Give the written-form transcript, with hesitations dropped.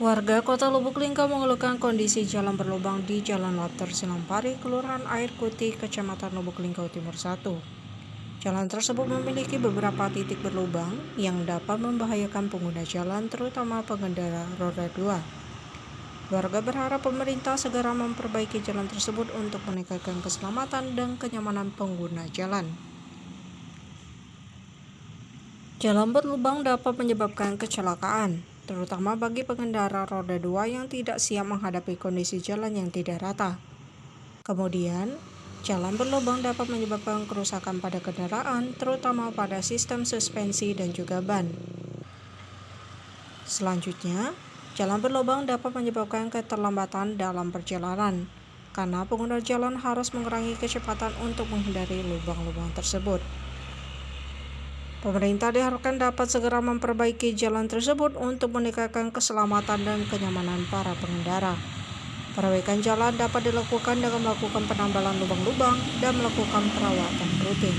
Warga Kota Lubuk Linggau mengeluhkan kondisi jalan berlubang di Jalan Lapter Sinampari, Kelurahan Air Putih, Kecamatan Lubuk Linggau Timur 1. Jalan tersebut memiliki beberapa titik berlubang yang dapat membahayakan pengguna jalan, terutama pengendara roda 2. Warga berharap pemerintah segera memperbaiki jalan tersebut untuk meningkatkan keselamatan dan kenyamanan pengguna jalan. Jalan berlubang dapat menyebabkan kecelakaan, terutama bagi pengendara roda 2 yang tidak siap menghadapi kondisi jalan yang tidak rata. Kemudian, jalan berlubang dapat menyebabkan kerusakan pada kendaraan, terutama pada sistem suspensi dan juga ban. Selanjutnya, jalan berlubang dapat menyebabkan keterlambatan dalam perjalanan, karena pengguna jalan harus mengurangi kecepatan untuk menghindari lubang-lubang tersebut. Pemerintah diharapkan dapat segera memperbaiki jalan tersebut untuk meningkatkan keselamatan dan kenyamanan para pengendara. Perbaikan jalan dapat dilakukan dengan melakukan penambalan lubang-lubang dan melakukan perawatan rutin.